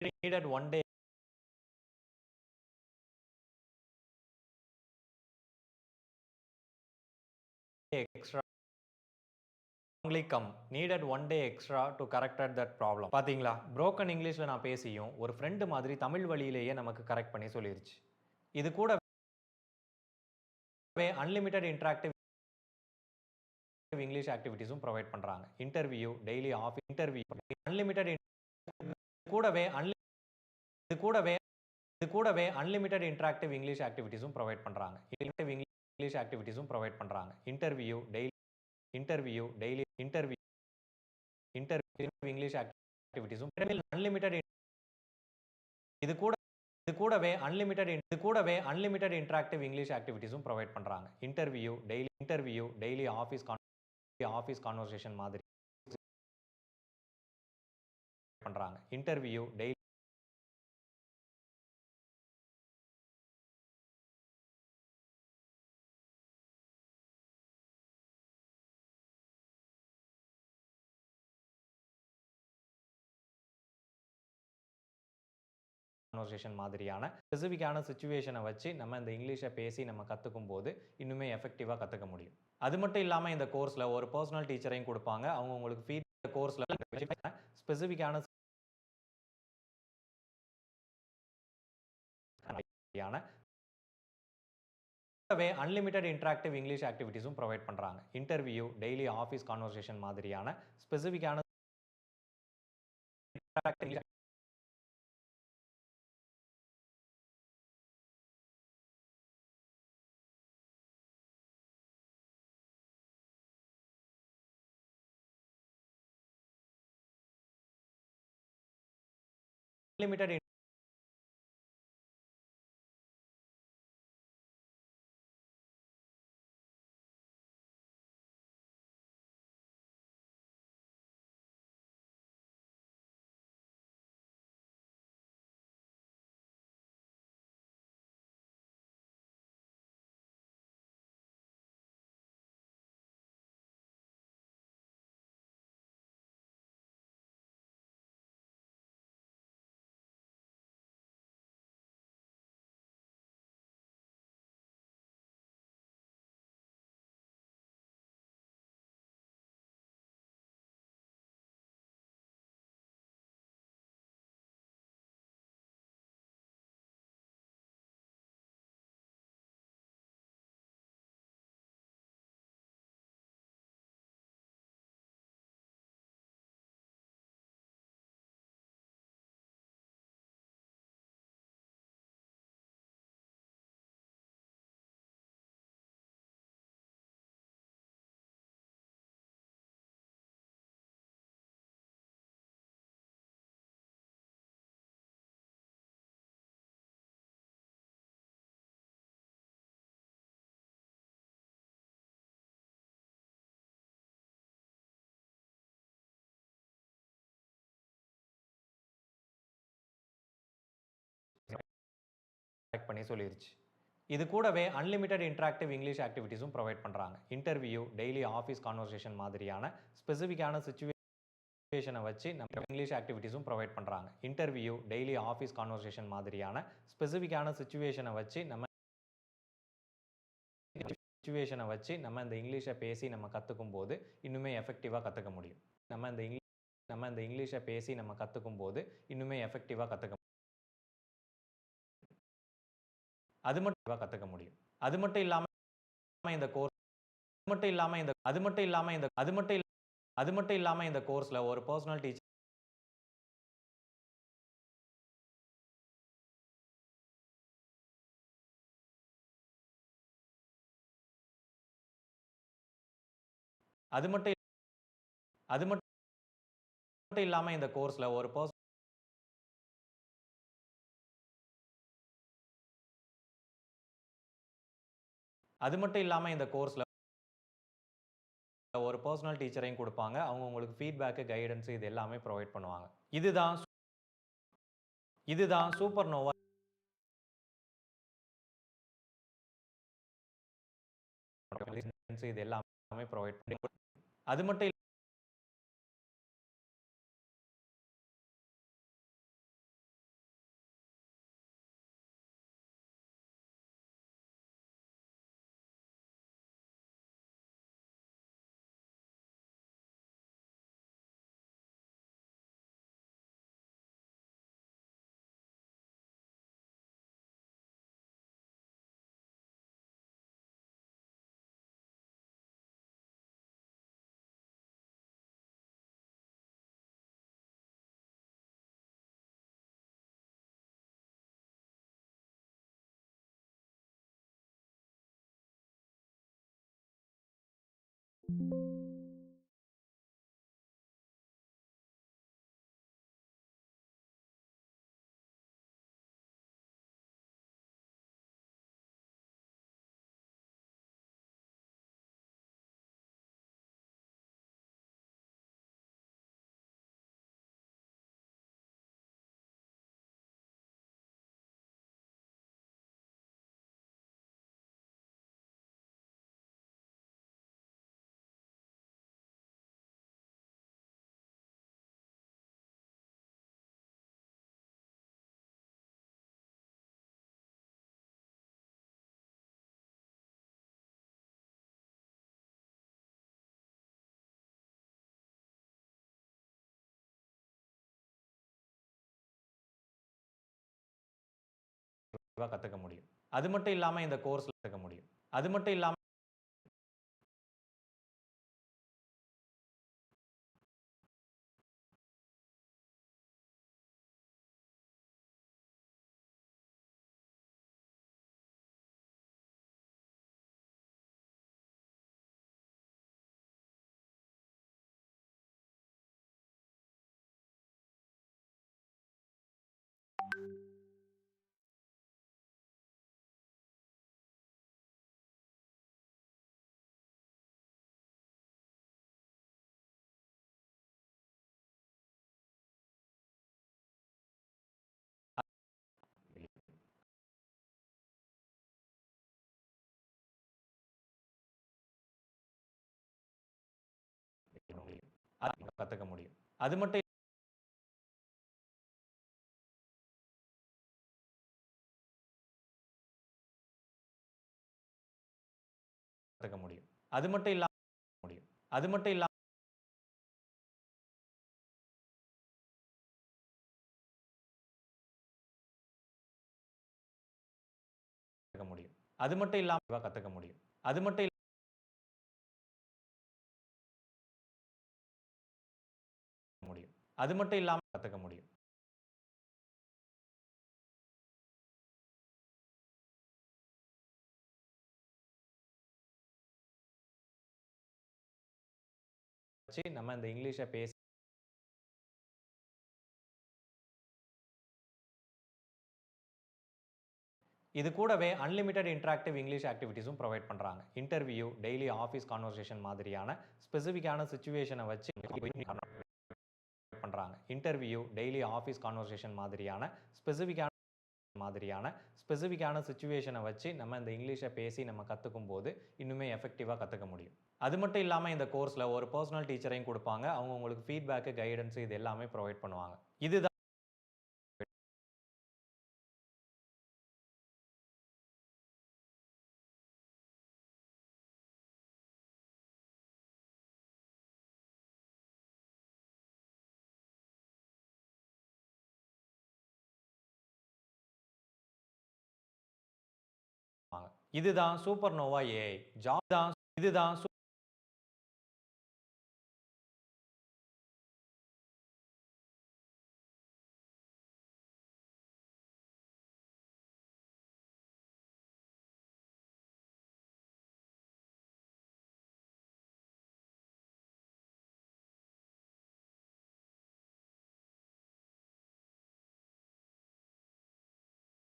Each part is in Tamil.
needed one day extra only come needed one day extra to corrected that problem. பாத்தீங்களா, broken இங்கிலீஷ்ல நான் பேசியும் ஒரு ஃப்ரெண்ட் மாதிரி தமிழ் வழியிலேயே நமக்கு கரெக்ட் பண்ணி சொல்லிருச்சு. இது கூடவே அன்லிமிட்டெட் இன்டராக்டிவ் இங்கிலீஷ் ஆக்டிவிட்டீஸும் ப்ரொவைட் பண்றாங்க. Interview, daily office interview, unlimited கூடவே இது கூடவே இது கூடவே அன்லிமிட்டெட் இன்டராக்டிவ் இங்கிலீஷ் ஆக்டிவிட்டீஸும் ப்ரொவைட் பண்றாங்க. இங்கிலீஷ் ஆக்டிவிட்டீஸும் ப்ரொவைட் பண்றாங்க. இன்டர்வியூ, டெய்லி இன்டர்வியூ இங்கிலீஷ் ஆக்டிவிட்டீஸும் அன்லிமிட்டெட் இது கூட இது கூடவே அன்லிமிட்டெட் இன்டராக்டிவ் இங்கிலீஷ் ஆக்டிவிட்டீஸும் ப்ரொவைட் பண்றாங்க. இன்டர்வியூ, டெய்லி ஆஃபீஸ் கான்வர்சேஷன் மாதிரி பண்றாங்க. இன்டர்வியூ, டெய்லி கான்வர்சேஷன் மாதிரியான ஸ்பெசிஃபிக்கான சிச்சுவேஷனை வச்சு நம்ம இந்த இங்கிலீஷை பேசி நம்ம கற்றுக்கும் போது இன்னுமே எஃபெக்டிவாக கற்றுக்க முடியும். அது மட்டும் இல்லாமல் இந்த கோர்ஸில் ஒரு பர்சனல் டீச்சரையும் கொடுப்பாங்க. அவங்க உங்களுக்கு கோர்ஸில் ஸ்பெசிஃபிக்கான அன்லிமிட்டெட் இன்டராக்டிவ் இங்கிலீஷ் ஆக்டிவிட்டீஸும் ப்ரொவைட் பண்றாங்க. இன்டர்வியூ, டெய்லி ஆஃபீஸ் கான்வர்சேஷன் மாதிரியான ஸ்பெசிஃபிக்கான அன்லிமிட்டெட் பண்ணி சொல்லிருச்சு. இது கூடவே அன்லிமிட்டெட் இன்டராக்டிவ் இங்கிலீஷ் ஆக்டிவிட்டீஸும் ப்ரொவைட் பண்றாங்க. இன்டர்வியூ, டெய்லி ஆஃபீஸ் கான்வர்சேஷன் மாதிரியான ஸ்பெசிஃபிக்கான சிச்சுவேஷனை வச்சு நம்ம இங்கிலீஷ் ஆக்டிவிட்டீஸும் ப்ரொவைட் பண்றாங்க. இன்டர்வியூ, டெய்லி ஆஃபீஸ் கான்வர்சேஷன் மாதிரியான ஸ்பெசிஃபிக்கான சிச்சுவேஷனை வச்சு நம்ம இந்த இங்கிலீஷை பேசி நம்ம கற்றுக்கும் போது இன்னுமே எஃபெக்டிவாக கற்றுக்க முடியும். நம்ம இந்த இங்கிலீஷை பேசி நம்ம கற்றுக்கும் போது இன்னுமே எஃபெக்டிவாக கற்றுக்க அது மட்டும் கற்றுக்க முடியும். அது மட்டும் இல்லாமல் இந்த கோர்ஸ் அது மட்டும் இல்லாமல் இந்த கோர்ஸில் ஒரு பர்சனல் டீச்சர் அது மட்டும் அது மட்டும் இல்லாமல் இந்த கோர்ஸில் ஒரு அது மட்டும் இல்லாமல் இந்த கோர்ஸில் ஒரு பர்சனல் டீச்சரையும் கொடுப்பாங்க. அவங்க உங்களுக்கு ஃபீட்பேக்கு, கைடன்ஸ் இது எல்லாமே ப்ரொவைட் பண்ணுவாங்க. இதுதான் சூப்பர் நோவா இது எல்லாமே ப்ரொவைட் பண்ணி அது மட்டும் கத்துக்க முடியும். அது மட்டும் இல்லாம இந்த கோர்ஸ்ல கத்துக்க முடியும். அது மட்டும் இல்லாம கத்துக்க முடியும். அது மட்டும் கத்துக்க முடியும். அது மட்டும் இல்லாம முடியும். அது மட்டும் இல்லாம கத்துக்க முடியும். அது மட்டும் இல்லாம கத்துக்க முடியும். அது மட்டும் முடியும். அது மட்டும் இல்லாம கத்துக்க முடியும். வச்சு நம்ம இந்த இங்கிலீஷ பேசி இது கூடவே அன்லிமிட்டெட் இன்டராக்டிவ் இங்கிலீஷ் ஆக்டிவிட்டீஸும் ப்ரொவைட் பண்றாங்க. இன்டர்வியூ, டெய்லி ஆஃபீஸ் கான்வர்சேஷன் மாதிரியான ஸ்பெசிஃபிக்கான சிச்சுவேஷன வச்சு பண்றாங்க. இன்டர்வியூ, டெய்லி ஆஃபீஸ் கான்வர்சேஷன் மாதிரியான சிச்சுவேஷனை வச்சு நம்ம இந்த இங்கிலீஷை பேசி நம்ம கற்றுக்கும் போது இன்னுமே எஃபெக்டிவாக கற்றுக்க முடியும். அது மட்டும் இல்லாமல் இந்த கோர்ஸில் ஒரு பர்சனல் டீச்சரையும் கொடுப்பாங்க. அவங்க உங்களுக்கு ஃபீட்பேக்கு, கைடன்ஸ் இது எல்லாமே ப்ரொவைட் பண்ணுவாங்க. இதுதான் இதுதான் சூப்பர் நோவா ஏஐ ஜாப் தான். இதுதான்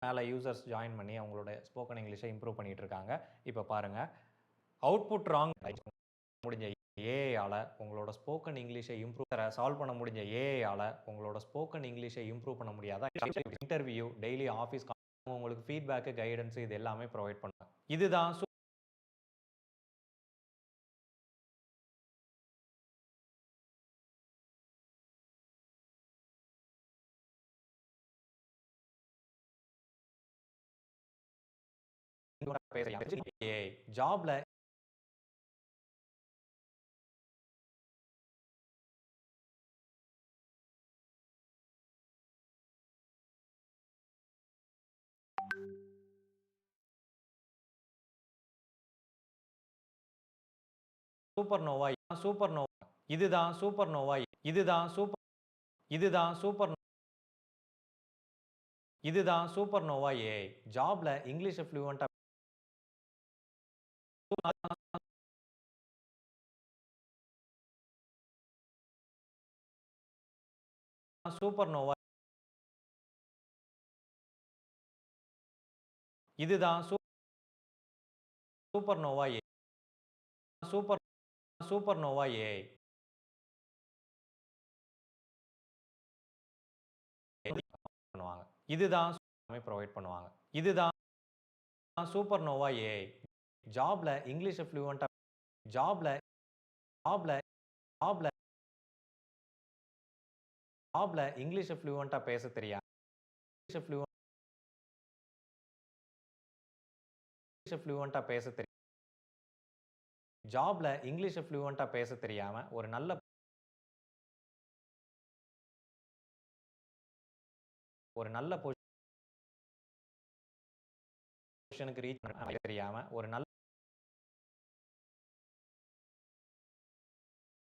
மேலே யூசர்ஸ் ஜாயின் பண்ணி அவங்களோட ஸ்போக்கன் இங்கிலீஷை இம்ப்ரூவ் பண்ணிட்டு இருக்காங்க. இப்போ பாருங்க, அவுட்புட் ராங் முடிஞ்ச ஏஐயால உங்களோட ஸ்போக்கன் இங்கிலீஷை சால்வ் பண்ண முடிஞ்ச ஏஐயால உங்களோட ஸ்போக்கன் இங்கிலீஷை இம்ப்ரூவ் பண்ண முடியாத இன்டர்வியூ, டெய்லி ஆஃபீஸ் உங்களுக்கு ஃபீட்பேக்கு, கைடன்ஸ் இது எல்லாமே ப்ரொவைட் பண்ணுவாங்க. இதுதான் ஏஐ ஜாப்ல சூப்பர் நோவா இதுதான் சூப்பர் நோவா இதுதான் சூப்பர் இதுதான் சூப்பர் இதுதான் சூப்பர் நோவா ஏஐ ஜாப்ல இங்கிலீஷ் ஃப்ளூவெண்டா சூப்பர்னோவா இதுதான் சூப்பர்னோவா ஏ சூப்பர் சூப்பர்னோவா ஏஐ பண்ணுவாங்க. இதுதான் ப்ரொவைட் பண்ணுவாங்க. இதுதான் சூப்பர்னோவா ஏஐ. ஜாப்ல இங்கிலீஷ ஃப்ளூயன்ட்டா ஜாப்ல ஜாப்ல ஜாப்ல ஜாப்ல இங்கிலீஷ ஃப்ளூயன்ட்டா பேச தெரியாம இங்கிலீஷ ஃப்ளூயன்ட்டா பேச தெரியாம ஜாப்ல இங்கிலீஷ ஃப்ளூயன்ட்டா பேச தெரியாம ஒரு நல்ல பொசிஷனுக்கு ரீச் பண்ண தெரியாம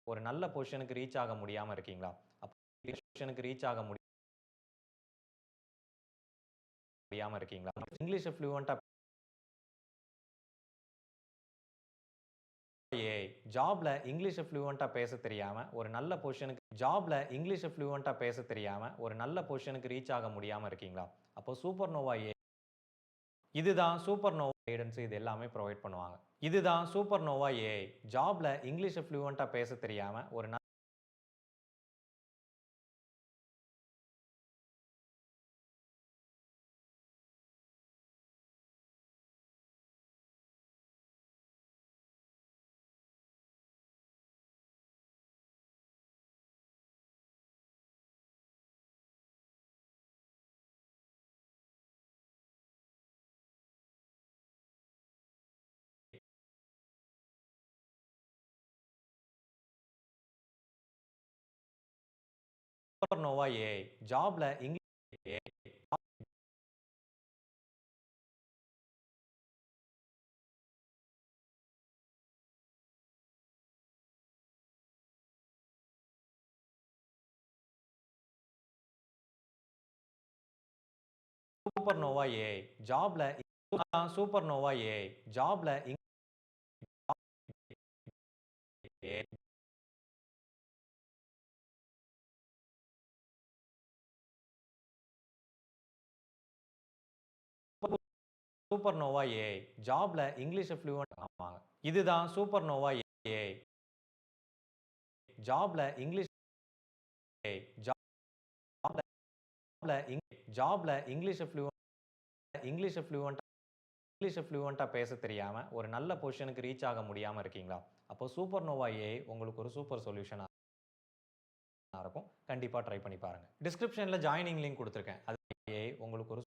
ஒரு நல்ல பொசிஷனுக்கு ரீச் ஆக முடியாம இருக்கீங்களா? அப்ப பொசிஷனுக்கு ரீச் ஆக முடியாம இருக்கீங்களா? இங்கிலீஷ ஃப்ளூயன்ட்டா ஏஐ ஜாப்ல இங்கிலீஷ ஃப்ளூயன்ட்டா பேச தெரியாம ஒரு நல்ல பொசிஷனுக்கு ரீச் ஆக முடியாம இருக்கீங்களா? அப்போ சூப்பர்னோவா ஏஐ இதுதான் சூப்பர்னோவா கைடன்ஸ் இது எல்லாமே ப்ரொவைட் பண்ணுவாங்க. இதுதான் சூப்பர்னோவா ஏஐ. ஜாப்ல இங்கிலீஷ ஃப்ளூயன்ட்டா பேச தெரியாம ஒரு நல்ல சூப்பர்னோவா ஏஐ. ஜாப்ல இங்கிலீஷ் சூப்பர்னோவா ஏஐ. ஜாப்ல சூப்பர்னோவா ஏஐ. ஜாப்ல சூப்பர்னோவா ஏஐ. ஜாப்ல இங்கிலீஷ ஃப்ளூயன்ட் ஆமாங்க. இதுதான் சூப்பர்னோவா ஏஐ. ஜாப்ல இங்கிலீஷ் ஏஐ. ஜாப்ல இங்கிலீஷ ஃப்ளூயன்ட்டா பேச தெரியாம ஒரு நல்ல பொசிஷனுக்கு ரீச் ஆக முடியாம இருக்கீங்களா? அப்போ சூப்பர்னோவா ஏஐ உங்களுக்கு ஒரு சூப்பர் சொல்யூஷனா இருக்கும். கண்டிப்பா ட்ரை பண்ணி பாருங்க. டிஸ்கிரிப்ஷன்ல ஜாயினிங் லிங்க் குடுத்திருக்கேன். அது ஏஐ உங்களுக்கு ஒரு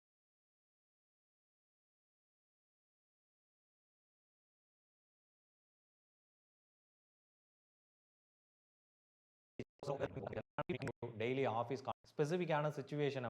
டெய்லி ஆஃபீஸ் ஸ்பெசிஃபிக்கான சிச்சுவேஷன